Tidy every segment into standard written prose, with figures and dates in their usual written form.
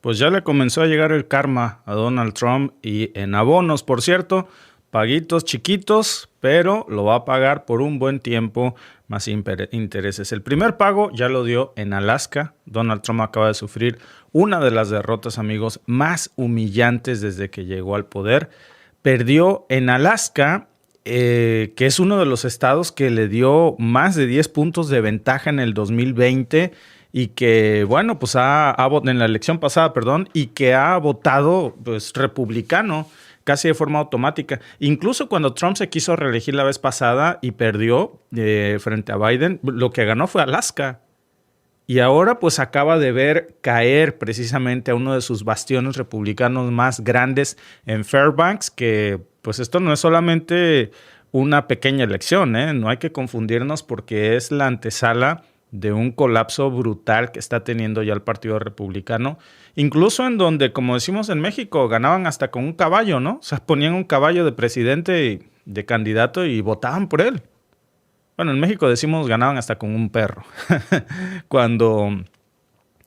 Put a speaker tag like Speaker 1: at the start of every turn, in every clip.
Speaker 1: Pues ya le comenzó a llegar el karma a Donald Trump y en abonos, por cierto, paguitos chiquitos, pero lo va a pagar por un buen tiempo más intereses. El primer pago ya lo dio en Alaska. Donald Trump acaba de sufrir una de las derrotas, amigos, más humillantes desde que llegó al poder. Perdió en Alaska, que es uno de los estados que le dio más de 10 puntos de ventaja en el 2020 y que, bueno, pues en la elección pasada, perdón, y que ha votado pues republicano casi de forma automática. Incluso cuando Trump se quiso reelegir la vez pasada y perdió frente a Biden, lo que ganó fue Alaska. Y ahora pues acaba de ver caer precisamente a uno de sus bastiones republicanos más grandes en Fairbanks, que pues esto no es solamente una pequeña elección, ¿eh? No hay que confundirnos porque es la antesala de un colapso brutal que está teniendo ya el Partido Republicano, incluso en donde, como decimos en México, ganaban hasta con un caballo, ¿no? O sea, ponían un caballo de presidente y de candidato y votaban por él. Bueno, en México decimos ganaban hasta con un perro. Cuando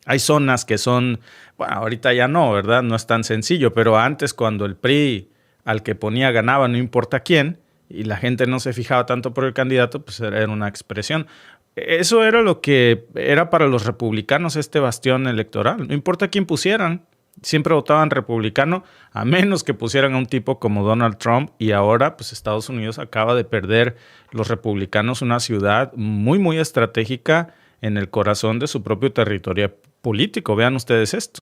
Speaker 1: hay zonas que son, bueno, ahorita ya no, ¿verdad? No es tan sencillo, pero antes cuando el PRI al que ponía ganaba no importa quién y la gente no se fijaba tanto por el candidato, pues era una expresión. Eso era lo que era para los republicanos este bastión electoral. No importa quién pusieran, siempre votaban republicano, a menos que pusieran a un tipo como Donald Trump. Y ahora, pues Estados Unidos acaba de perder los republicanos una ciudad muy, muy estratégica en el corazón de su propio territorio político. Vean ustedes esto.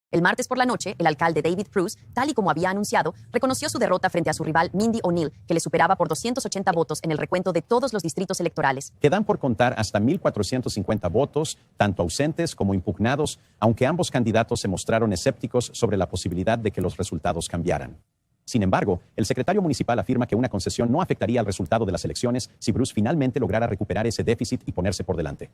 Speaker 2: El martes por la noche, el alcalde David Cruz, tal y como había anunciado, reconoció su derrota frente a su rival Mindy O'Neill, que le superaba por 280 votos en el recuento de todos los distritos electorales.
Speaker 3: Quedan por contar hasta 1,450 votos, tanto ausentes como impugnados, aunque ambos candidatos se mostraron escépticos sobre la posibilidad de que los resultados cambiaran. Sin embargo, el secretario municipal afirma que una concesión no afectaría al resultado de las elecciones si Bruce finalmente lograra recuperar ese déficit y ponerse por delante.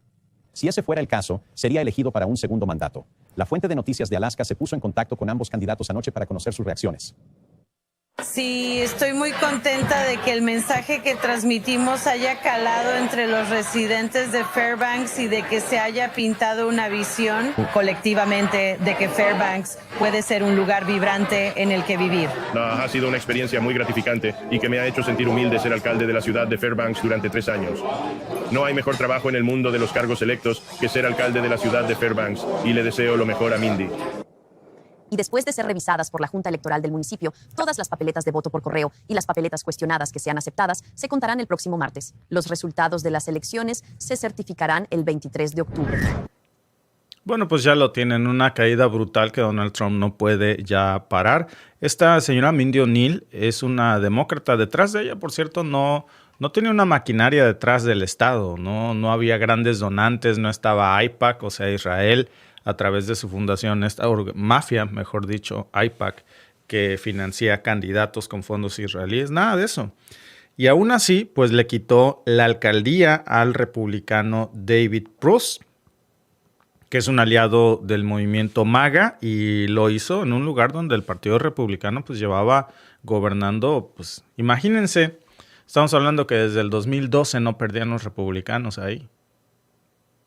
Speaker 3: Si ese fuera el caso, sería elegido para un segundo mandato. La fuente de noticias de Alaska se puso en contacto con ambos candidatos anoche para conocer sus reacciones.
Speaker 4: Sí, estoy muy contenta de que el mensaje que transmitimos haya calado entre los residentes de Fairbanks y de que se haya pintado una visión colectivamente de que Fairbanks puede ser un lugar vibrante en el que vivir.
Speaker 5: Ha sido una experiencia muy gratificante y que me ha hecho sentir humilde ser alcalde de la ciudad de Fairbanks durante 3 años. No hay mejor trabajo en el mundo de los cargos electos que ser alcalde de la ciudad de Fairbanks y le deseo lo mejor a Mindy.
Speaker 2: Y después de ser revisadas por la Junta Electoral del municipio, todas las papeletas de voto por correo y las papeletas cuestionadas que sean aceptadas se contarán el próximo martes. Los resultados de las elecciones se certificarán el 23 de octubre.
Speaker 1: Bueno, pues ya lo tienen, una caída brutal que Donald Trump no puede ya parar. Esta señora Mindy O'Neill es una demócrata. Detrás de ella, por cierto, no tenía una maquinaria detrás del Estado. No había grandes donantes, no estaba AIPAC, o sea, Israel, a través de su fundación, esta mafia, mejor dicho, AIPAC, que financia candidatos con fondos israelíes, nada de eso. Y aún así, pues le quitó la alcaldía al republicano David Cruz, que es un aliado del movimiento MAGA, y lo hizo en un lugar donde el Partido Republicano pues llevaba gobernando, pues imagínense, estamos hablando que desde el 2012 no perdían los republicanos ahí.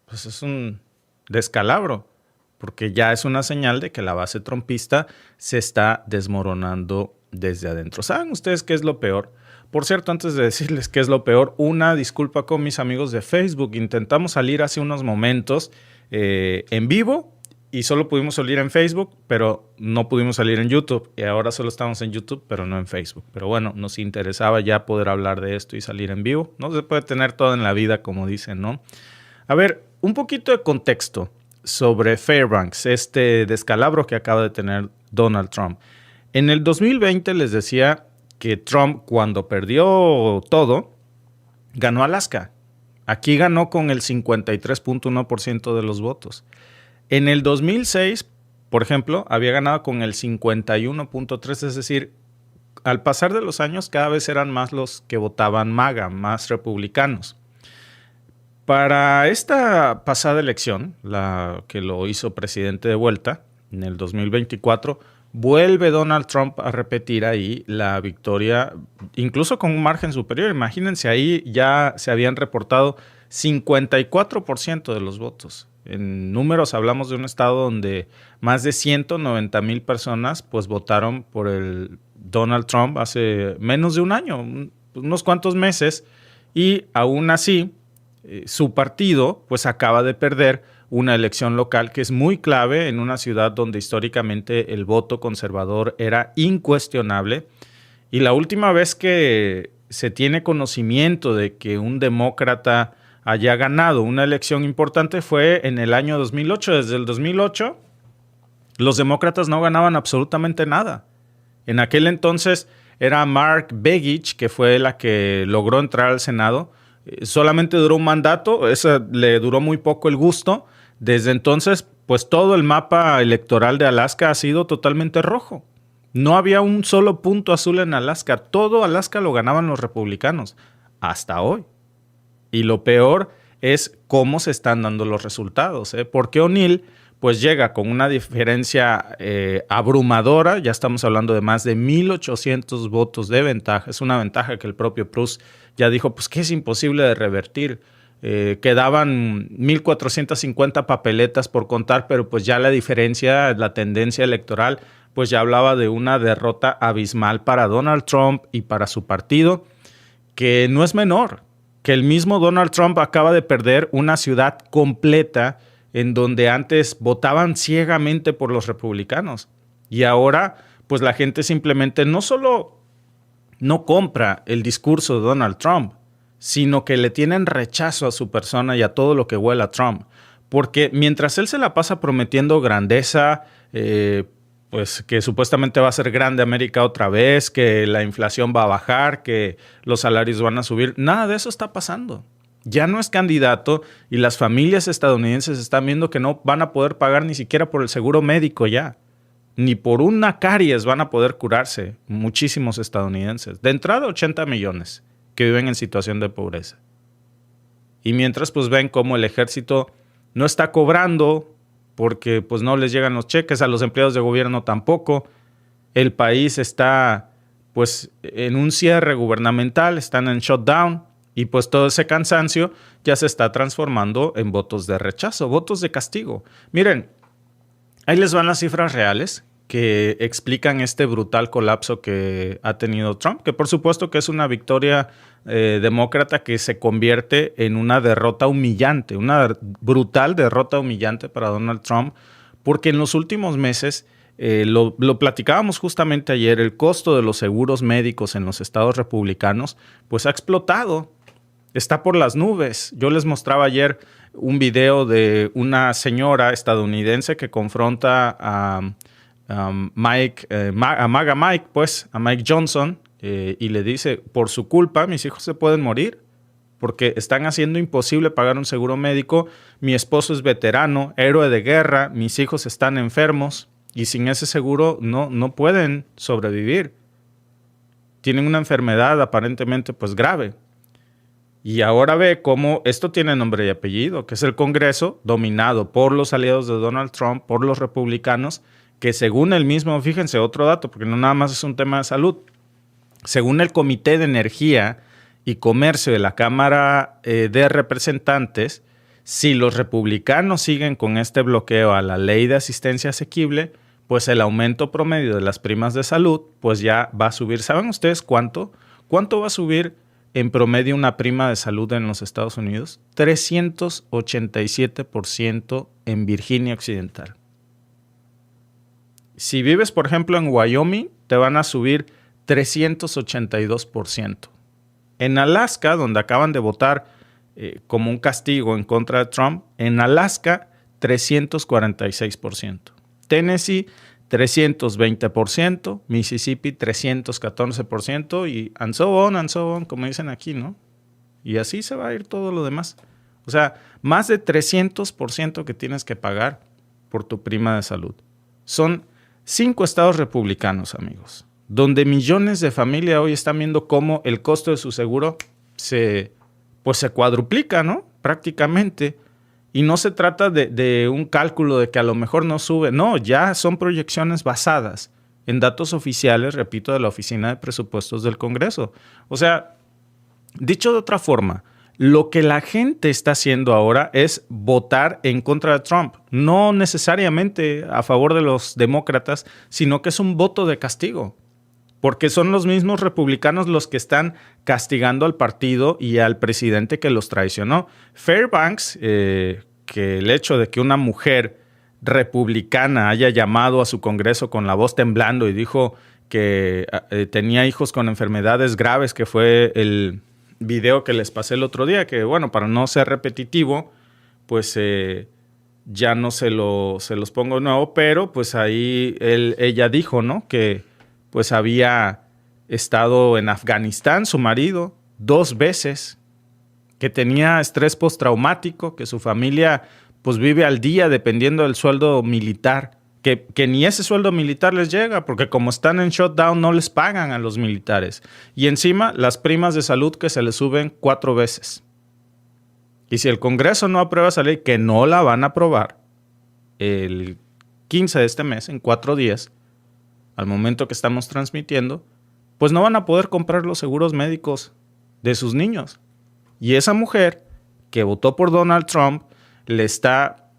Speaker 1: Pues es un descalabro, porque ya es una señal de que la base trumpista se está desmoronando desde adentro. ¿Saben ustedes qué es lo peor? Por cierto, antes de decirles qué es lo peor, una disculpa con mis amigos de Facebook. Intentamos salir hace unos momentos en vivo y solo pudimos salir en Facebook, pero no pudimos salir en YouTube. Y ahora solo estamos en YouTube, pero no en Facebook. Pero bueno, nos interesaba ya poder hablar de esto y salir en vivo. No se puede tener todo en la vida, como dicen, ¿no? A ver, un poquito de contexto sobre Fairbanks, este descalabro que acaba de tener Donald Trump. En el 2020 les decía que Trump, cuando perdió todo, ganó Alaska. Aquí ganó con el 53.1% de los votos. En el 2006, por ejemplo, había ganado con el 51.3%, es decir, al pasar de los años cada vez eran más los que votaban MAGA, más republicanos. Para esta pasada elección, la que lo hizo presidente de vuelta, en el 2024, vuelve Donald Trump a repetir ahí la victoria, incluso con un margen superior. Imagínense, ahí ya se habían reportado 54% de los votos. En números hablamos de un estado donde más de 190,000 personas pues votaron por el Donald Trump hace menos de un año, unos cuantos meses, y aún así su partido pues acaba de perder una elección local que es muy clave en una ciudad donde históricamente el voto conservador era incuestionable. Y la última vez que se tiene conocimiento de que un demócrata haya ganado una elección importante fue en el año 2008. Desde el 2008, los demócratas no ganaban absolutamente nada. En aquel entonces era Mark Begich, que fue la que logró entrar al Senado. Solamente duró un mandato, eso le duró muy poco el gusto. Desde entonces, pues todo el mapa electoral de Alaska ha sido totalmente rojo. No había un solo punto azul en Alaska. Todo Alaska lo ganaban los republicanos, hasta hoy. Y lo peor es cómo se están dando los resultados, porque O'Neill pues llega con una diferencia abrumadora. Ya estamos hablando de más de 1,800 votos de ventaja. Es una ventaja que el propio Prus ya dijo pues que es imposible de revertir. Quedaban 1,450 papeletas por contar, pero pues ya la diferencia, la tendencia electoral, pues ya hablaba de una derrota abismal para Donald Trump y para su partido, que no es menor, que el mismo Donald Trump acaba de perder una ciudad completa en donde antes votaban ciegamente por los republicanos. Y ahora, pues la gente simplemente no solo no compra el discurso de Donald Trump, sino que le tienen rechazo a su persona y a todo lo que huele a Trump. Porque mientras él se la pasa prometiendo grandeza, pues que supuestamente va a ser grande América otra vez, que la inflación va a bajar, que los salarios van a subir, nada de eso está pasando. Ya no es candidato y las familias estadounidenses están viendo que no van a poder pagar ni siquiera por el seguro médico ya. Ni por una caries van a poder curarse muchísimos estadounidenses. De entrada, 80 millones que viven en situación de pobreza. Y mientras pues ven cómo el ejército no está cobrando porque pues no les llegan los cheques, a los empleados de gobierno tampoco. El país está pues en un cierre gubernamental, están en shutdown y pues todo ese cansancio ya se está transformando en votos de rechazo, votos de castigo. Miren, ahí les van las cifras reales que explican este brutal colapso que ha tenido Trump, que por supuesto que es una victoria demócrata que se convierte en una derrota humillante, una brutal derrota humillante para Donald Trump, porque en los últimos meses, lo platicábamos justamente ayer, el costo de los seguros médicos en los estados republicanos pues ha explotado, está por las nubes. Yo les mostraba ayer un video de una señora estadounidense que confronta a Mike Johnson, y le dice, por su culpa mis hijos se pueden morir porque están haciendo imposible pagar un seguro médico. Mi esposo es veterano, héroe de guerra, mis hijos están enfermos y sin ese seguro no pueden sobrevivir. Tienen una enfermedad aparentemente pues grave. Y ahora ve cómo esto tiene nombre y apellido, que es el Congreso dominado por los aliados de Donald Trump, por los republicanos, que según el mismo, fíjense, otro dato, porque no nada más es un tema de salud, según el Comité de Energía y Comercio de la Cámara de Representantes, si los republicanos siguen con este bloqueo a la ley de asistencia asequible, pues el aumento promedio de las primas de salud pues ya va a subir. ¿Saben ustedes cuánto? ¿Cuánto va a subir en promedio una prima de salud en los Estados Unidos? 387% en Virginia Occidental. Si vives, por ejemplo, en Wyoming, te van a subir 382%. En Alaska, donde acaban de votar como un castigo en contra de Trump, en Alaska, 346%. Tennessee, 320%. Mississippi, 314%. Y and so on, como dicen aquí, ¿no? Y así se va a ir todo lo demás. O sea, más de 300% que tienes que pagar por tu prima de salud. Son 5 estados republicanos, amigos, donde millones de familias hoy están viendo cómo el costo de su seguro se cuadruplica, ¿no? Prácticamente. Y no se trata de un cálculo de que a lo mejor no sube. No, ya son proyecciones basadas en datos oficiales, repito, de la Oficina de Presupuestos del Congreso. O sea, dicho de otra forma, Lo que la gente está haciendo ahora es votar en contra de Trump. No necesariamente a favor de los demócratas, sino que es un voto de castigo. Porque son los mismos republicanos los que están castigando al partido y al presidente que los traicionó. Fairbanks, que el hecho de que una mujer republicana haya llamado a su Congreso con la voz temblando y dijo que tenía hijos con enfermedades graves, que fue el video que les pasé el otro día, que bueno, para no ser repetitivo, pues ya no se los pongo de nuevo, pero pues ahí ella dijo, ¿no?, que pues había estado en Afganistán, su marido, 2 veces, que tenía estrés postraumático, que su familia pues vive al día dependiendo del sueldo militar, que ni ese sueldo militar les llega, porque como están en shutdown no les pagan a los militares. Y encima las primas de salud que se les suben 4 veces. Y si el Congreso no aprueba esa ley, que no la van a aprobar el 15 de este mes, en 4 días, al momento que estamos transmitiendo, pues no van a poder comprar los seguros médicos de sus niños. Y esa mujer que votó por Donald Trump le está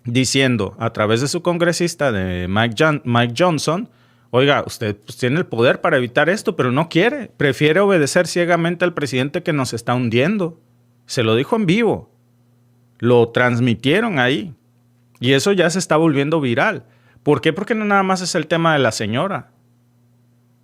Speaker 1: diciendo a través de su congresista, de Mike Johnson, oiga, usted pues tiene el poder para evitar esto, pero no quiere. Prefiere obedecer ciegamente al presidente que nos está hundiendo. Se lo dijo en vivo. Lo transmitieron ahí. Y eso ya se está volviendo viral. ¿Por qué? Porque no nada más es el tema de la señora,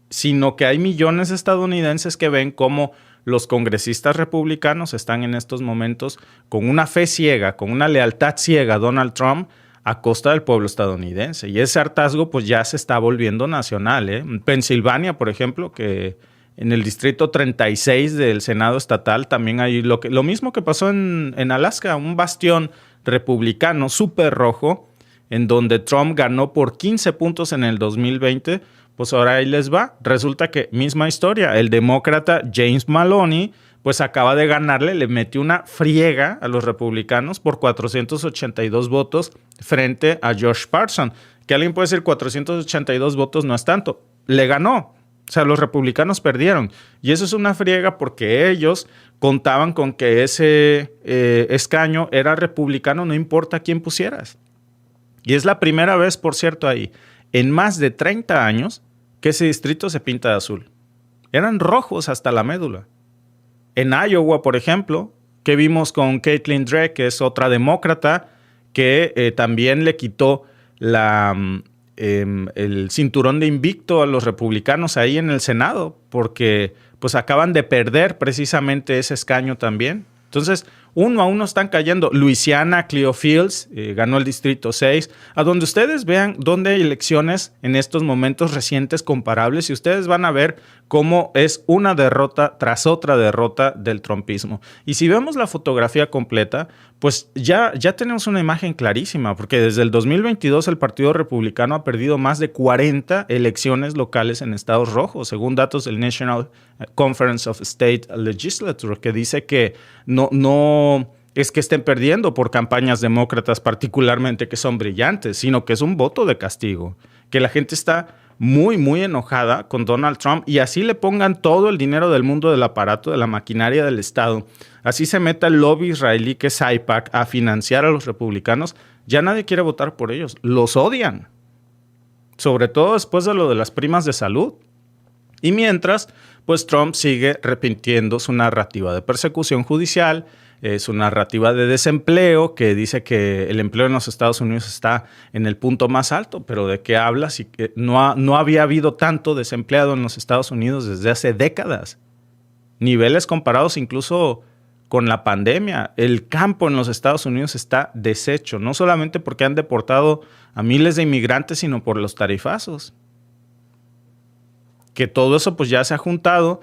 Speaker 1: sino que hay millones de estadounidenses que ven cómo los congresistas republicanos están en estos momentos con una fe ciega, con una lealtad ciega a Donald Trump a costa del pueblo estadounidense. Y ese hartazgo pues ya se está volviendo nacional. En Pensilvania, por ejemplo, que en el distrito 36 del Senado estatal también hay lo mismo que pasó en Alaska, un bastión republicano súper rojo, en donde Trump ganó por 15 puntos en el 2020, pues ahora ahí les va. Resulta que misma historia, el demócrata James Maloney pues acaba de ganarle, le metió una friega a los republicanos por 482 votos frente a Josh Parson. Que alguien puede decir 482 votos no es tanto. Le ganó. O sea, los republicanos perdieron. Y eso es una friega porque ellos contaban con que ese escaño era republicano, no importa quién pusieras. Y es la primera vez, por cierto, ahí, en más de 30 años, que ese distrito se pinta de azul. Eran rojos hasta la médula. En Iowa, por ejemplo, que vimos con Caitlin Drake, que es otra demócrata, que también le quitó el cinturón de invicto a los republicanos ahí en el Senado, porque pues acaban de perder precisamente ese escaño también. Entonces, 1 a 1 están cayendo. Louisiana, Cleo Fields, ganó el distrito 6. A donde ustedes vean dónde hay elecciones en estos momentos recientes comparables y ustedes van a ver cómo es una derrota tras otra derrota del trumpismo. Y si vemos la fotografía completa, pues ya tenemos una imagen clarísima, porque desde el 2022 el Partido Republicano ha perdido más de 40 elecciones locales en estados rojos, según datos del National Conference of State Legislature, que dice que no es que estén perdiendo por campañas demócratas particularmente que son brillantes, sino que es un voto de castigo, que la gente está muy, muy enojada con Donald Trump y así le pongan todo el dinero del mundo del aparato, de la maquinaria del Estado, así se meta el lobby israelí que es AIPAC a financiar a los republicanos, ya nadie quiere votar por ellos, los odian, sobre todo después de lo de las primas de salud. Y mientras, pues Trump sigue repitiendo su narrativa de persecución judicial, su narrativa de desempleo, que dice que el empleo en los Estados Unidos está en el punto más alto, pero ¿de qué habla? Si que no había habido tanto desempleado en los Estados Unidos desde hace décadas. Niveles comparados incluso con la pandemia. El campo en los Estados Unidos está deshecho, no solamente porque han deportado a miles de inmigrantes, sino por los tarifazos. Que todo eso pues ya se ha juntado.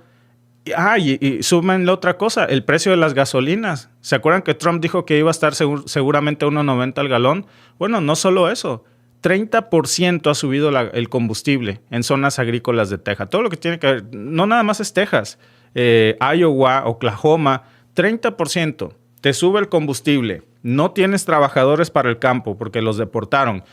Speaker 1: Y súmenle otra cosa, el precio de las gasolinas. ¿Se acuerdan que Trump dijo que iba a estar seguramente a 1.90 al galón? Bueno, no solo eso, 30% ha subido el combustible en zonas agrícolas de Texas. Todo lo que tiene que ver, no nada más es Texas, Iowa, Oklahoma, 30% te sube el combustible. No tienes trabajadores para el campo porque los deportaron.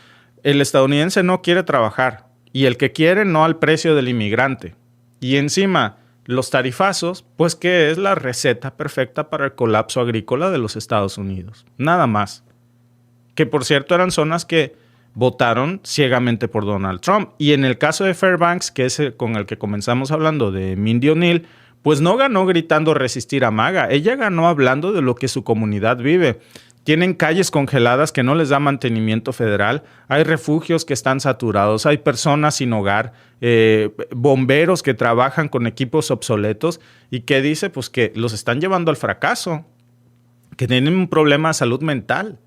Speaker 1: El estadounidense no quiere trabajar y el que quiere no al precio del inmigrante. Y encima, los tarifazos, pues que es la receta perfecta para el colapso agrícola de los Estados Unidos. Nada más. Que por cierto eran zonas que votaron ciegamente por Donald Trump. Y en el caso de Fairbanks, que es el con el que comenzamos hablando de Mindy O'Neill, pues no ganó gritando resistir a MAGA. Ella ganó hablando de lo que su comunidad vive. Tienen calles congeladas que no les da mantenimiento federal, hay refugios que están saturados, hay personas sin hogar, bomberos que trabajan con equipos obsoletos y que dice pues que los están llevando al fracaso, que tienen un problema de salud mental,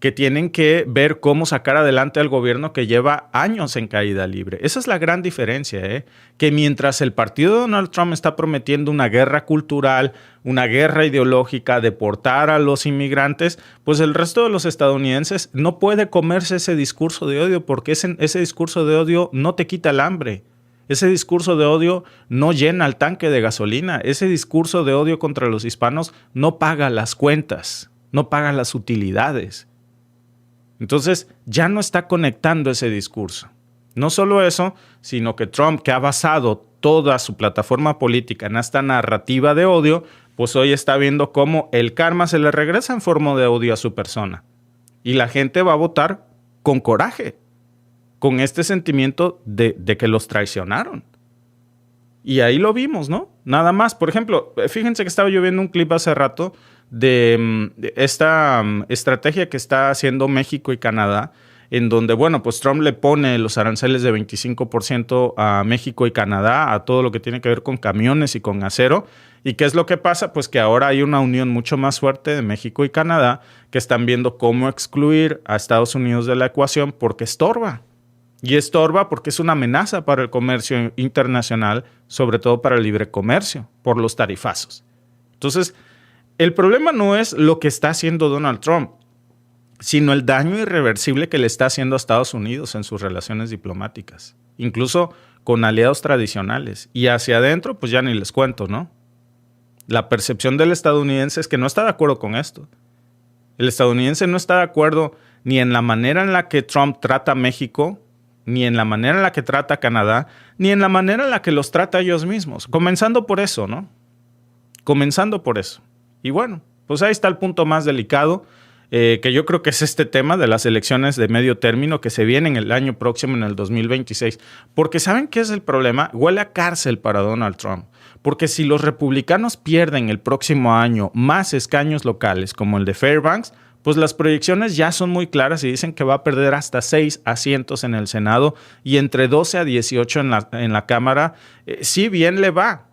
Speaker 1: que tienen que ver cómo sacar adelante al gobierno que lleva años en caída libre. Esa es la gran diferencia, que mientras el partido de Donald Trump está prometiendo una guerra cultural, una guerra ideológica, deportar a los inmigrantes, pues el resto de los estadounidenses no puede comerse ese discurso de odio porque ese discurso de odio no te quita el hambre. Ese discurso de odio no llena el tanque de gasolina. Ese discurso de odio contra los hispanos no paga las cuentas, no paga las utilidades. Entonces, ya no está conectando ese discurso. No solo eso, sino que Trump, que ha basado toda su plataforma política en esta narrativa de odio, pues hoy está viendo cómo el karma se le regresa en forma de odio a su persona. Y la gente va a votar con coraje, con este sentimiento de que los traicionaron. Y ahí lo vimos, ¿no? Nada más. Por ejemplo, fíjense que estaba yo viendo un clip hace rato de esta estrategia que está haciendo México y Canadá, en donde, bueno, pues Trump le pone los aranceles de 25% a México y Canadá, a todo lo que tiene que ver con camiones y con acero. ¿Y qué es lo que pasa? Pues que ahora hay una unión mucho más fuerte de México y Canadá que están viendo cómo excluir a Estados Unidos de la ecuación porque estorba. Y estorba porque es una amenaza para el comercio internacional, sobre todo para el libre comercio, por los tarifazos. Entonces, el problema no es lo que está haciendo Donald Trump, sino el daño irreversible que le está haciendo a Estados Unidos en sus relaciones diplomáticas, incluso con aliados tradicionales. Y hacia adentro, pues ya ni les cuento, ¿no? La percepción del estadounidense es que no está de acuerdo con esto. El estadounidense no está de acuerdo ni en la manera en la que Trump trata a México, ni en la manera en la que trata a Canadá, ni en la manera en la que los trata a ellos mismos. Comenzando por eso, ¿no? Comenzando por eso. Y bueno, pues ahí está el punto más delicado, que yo creo que es este tema de las elecciones de medio término que se vienen el año próximo, en el 2026. Porque ¿saben qué es el problema? Huele a cárcel para Donald Trump. Porque si los republicanos pierden el próximo año más escaños locales, como el de Fairbanks, pues las proyecciones ya son muy claras y dicen que va a perder hasta 6 asientos en el Senado y entre 12 a 18 en la Cámara, si bien le va.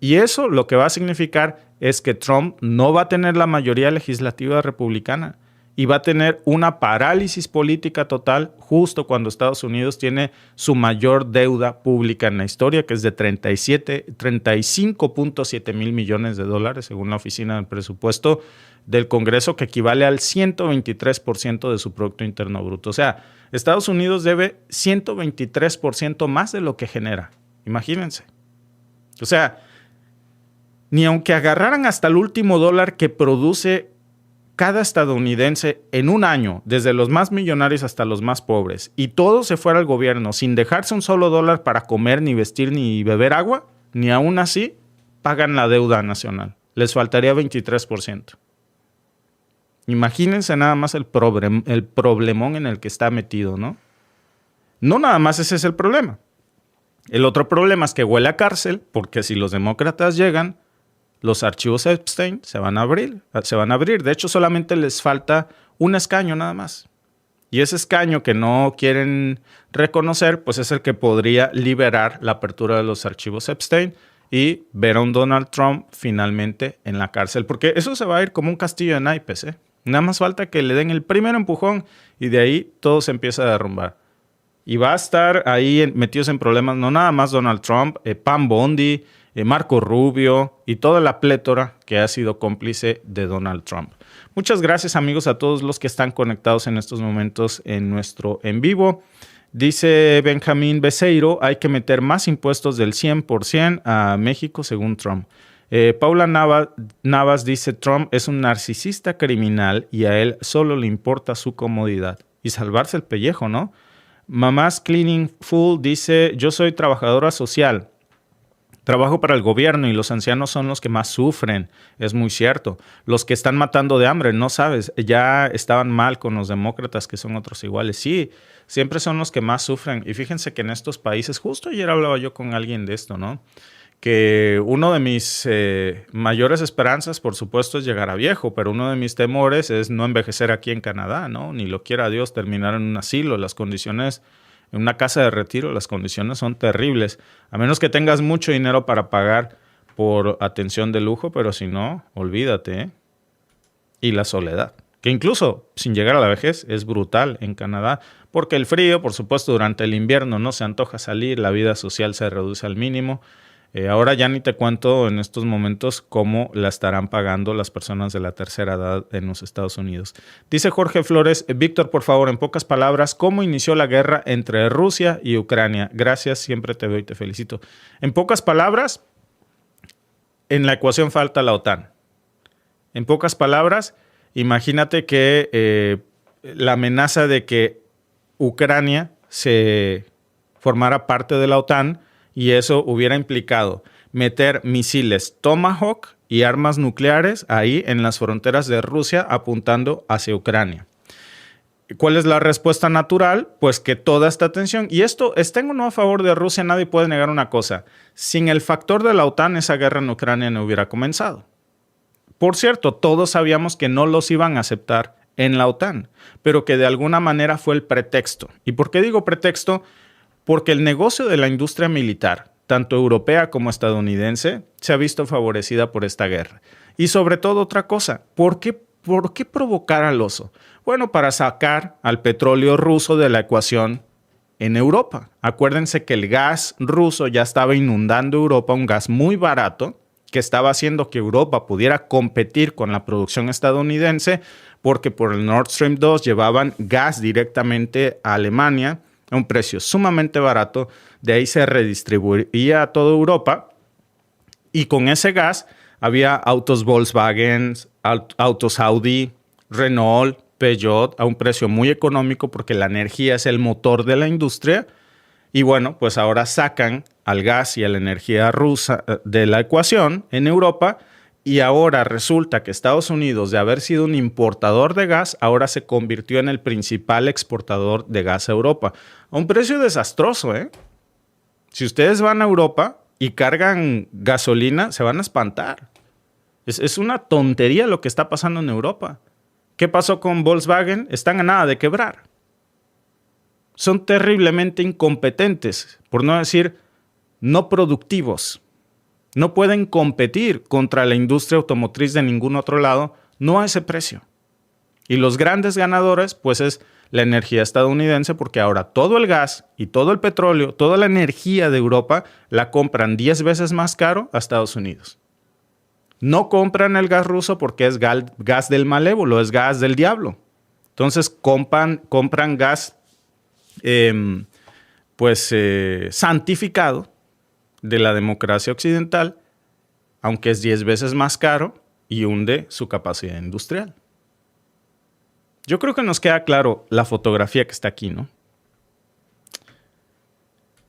Speaker 1: Y eso lo que va a significar es que Trump no va a tener la mayoría legislativa republicana y va a tener una parálisis política total justo cuando Estados Unidos tiene su mayor deuda pública en la historia, que es de 35.7 mil millones de dólares, según la Oficina del Presupuesto del Congreso, que equivale al 123% de su Producto Interno Bruto. O sea, Estados Unidos debe 123% más de lo que genera. Imagínense. O sea, ni aunque agarraran hasta el último dólar que produce cada estadounidense en un año, desde los más millonarios hasta los más pobres, y todo se fuera al gobierno sin dejarse un solo dólar para comer, ni vestir, ni beber agua, ni aún así pagan la deuda nacional. Les faltaría 23%. Imagínense nada más el problemón en el que está metido, ¿no? No nada más ese es el problema. El otro problema es que huele a cárcel, porque si los demócratas llegan, los archivos Epstein se van a abrir. De hecho, solamente les falta un escaño nada más. Y ese escaño que no quieren reconocer, pues es el que podría liberar la apertura de los archivos Epstein y ver a un Donald Trump finalmente en la cárcel. Porque eso se va a ir como un castillo de naipes, ¿eh? Nada más falta que le den el primer empujón y de ahí todo se empieza a derrumbar. Y va a estar ahí metidos en problemas no nada más Donald Trump, Pam Bondi, Marco Rubio y toda la plétora que ha sido cómplice de Donald Trump. Muchas gracias, amigos, a todos los que están conectados en estos momentos en nuestro en vivo. Dice Benjamín Becerro, hay que meter más impuestos del 100% a México según Trump. Paula Navas dice, Trump es un narcisista criminal y a él solo le importa su comodidad y salvarse el pellejo, ¿no? Mamás Cleaning Full dice, yo soy trabajadora social. Trabajo para el gobierno y los ancianos son los que más sufren, es muy cierto. Los que están matando de hambre, no sabes, ya estaban mal con los demócratas que son otros iguales. Sí, siempre son los que más sufren. Y fíjense que en estos países, justo ayer hablaba yo con alguien de esto, ¿no? Que uno de mis mayores esperanzas, por supuesto, es llegar a viejo, pero uno de mis temores es no envejecer aquí en Canadá, ¿no? Ni lo quiera Dios terminar en un asilo. Las condiciones en una casa de retiro, las condiciones son terribles. A menos que tengas mucho dinero para pagar por atención de lujo, pero si no, olvídate, ¿eh? Y la soledad, que incluso sin llegar a la vejez es brutal en Canadá, porque el frío, por supuesto, durante el invierno no se antoja salir, la vida social se reduce al mínimo. Ahora ya ni te cuento en estos momentos cómo la estarán pagando las personas de la tercera edad en los Estados Unidos. Dice Jorge Flores, Víctor, por favor, en pocas palabras, ¿cómo inició la guerra entre Rusia y Ucrania? Gracias, siempre te veo y te felicito. En pocas palabras, en la ecuación falta la OTAN. En pocas palabras, imagínate que la amenaza de que Ucrania se formara parte de la OTAN, y eso hubiera implicado meter misiles Tomahawk y armas nucleares ahí en las fronteras de Rusia apuntando hacia Ucrania. ¿Cuál es la respuesta natural? Pues que toda esta tensión, y esto estén o no a favor de Rusia, nadie puede negar una cosa. Sin el factor de la OTAN, esa guerra en Ucrania no hubiera comenzado. Por cierto, todos sabíamos que no los iban a aceptar en la OTAN, pero que de alguna manera fue el pretexto. ¿Y por qué digo pretexto? Porque el negocio de la industria militar, tanto europea como estadounidense, se ha visto favorecida por esta guerra. Y sobre todo otra cosa, ¿por qué provocar al oso? Bueno, para sacar al petróleo ruso de la ecuación en Europa. Acuérdense que el gas ruso ya estaba inundando Europa, un gas muy barato, que estaba haciendo que Europa pudiera competir con la producción estadounidense, porque por el Nord Stream 2 llevaban gas directamente a Alemania, a un precio sumamente barato, de ahí se redistribuía a toda Europa y con ese gas había autos Volkswagen, autos Audi, Renault, Peugeot a un precio muy económico porque la energía es el motor de la industria y bueno, pues ahora sacan al gas y a la energía rusa de la ecuación en Europa. Y ahora resulta que Estados Unidos, de haber sido un importador de gas, ahora se convirtió en el principal exportador de gas a Europa. A un precio desastroso, ¿eh? Si ustedes van a Europa y cargan gasolina, se van a espantar. Es una tontería lo que está pasando en Europa. ¿Qué pasó con Volkswagen? Están a nada de quebrar. Son terriblemente incompetentes, por no decir no productivos. No pueden competir contra la industria automotriz de ningún otro lado, no a ese precio. Y los grandes ganadores, pues es la energía estadounidense, porque ahora todo el gas y todo el petróleo, toda la energía de Europa, la compran 10 veces más caro a Estados Unidos. No compran el gas ruso porque es gas del malévolo, es gas del diablo. Entonces compran gas santificado de la democracia occidental, aunque es 10 veces más caro y hunde su capacidad industrial. Yo creo que nos queda claro la fotografía que está aquí, ¿no?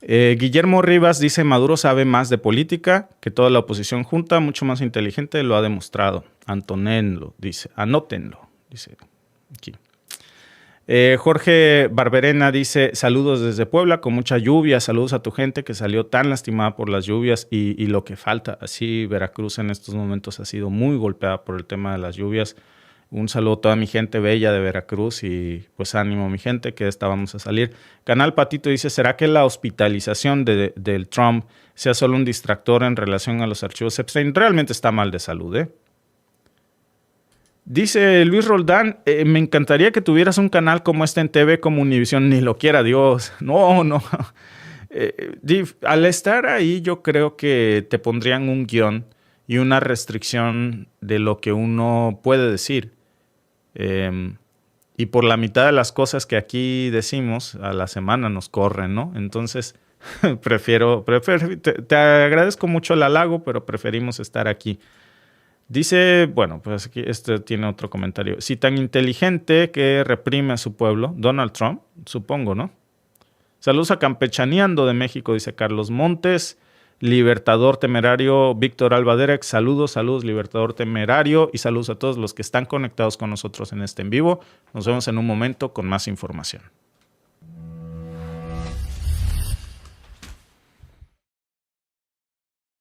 Speaker 1: Guillermo Rivas dice, Maduro sabe más de política que toda la oposición junta, mucho más inteligente, lo ha demostrado. Antonenlo, dice, anótenlo, dice aquí. Jorge Barberena dice, saludos desde Puebla, con mucha lluvia, saludos a tu gente que salió tan lastimada por las lluvias y lo que falta. Así Veracruz en estos momentos ha sido muy golpeada por el tema de las lluvias. Un saludo a toda mi gente bella de Veracruz y pues ánimo mi gente que esta vamos a salir. Canal Patito dice, ¿será que la hospitalización del Trump sea solo un distractor en relación a los archivos Epstein? Realmente está mal de salud, ¿eh? Dice Luis Roldán, me encantaría que tuvieras un canal como este en TV, como Univision, ni lo quiera Dios. No. Al estar ahí yo creo que te pondrían un guión y una restricción de lo que uno puede decir. Y por la mitad de las cosas que aquí decimos, a la semana nos corren, ¿no? Entonces, te agradezco mucho el halago, pero preferimos estar aquí. Dice, bueno, pues aquí tiene otro comentario. Si tan inteligente que reprime a su pueblo, Donald Trump, supongo, ¿no? Saludos a Campechaneando de México, dice Carlos Montes. Libertador Temerario Víctor Alba. Saludos, Libertador Temerario, y saludos a todos los que están conectados con nosotros en este en vivo. Nos vemos en un momento con más información.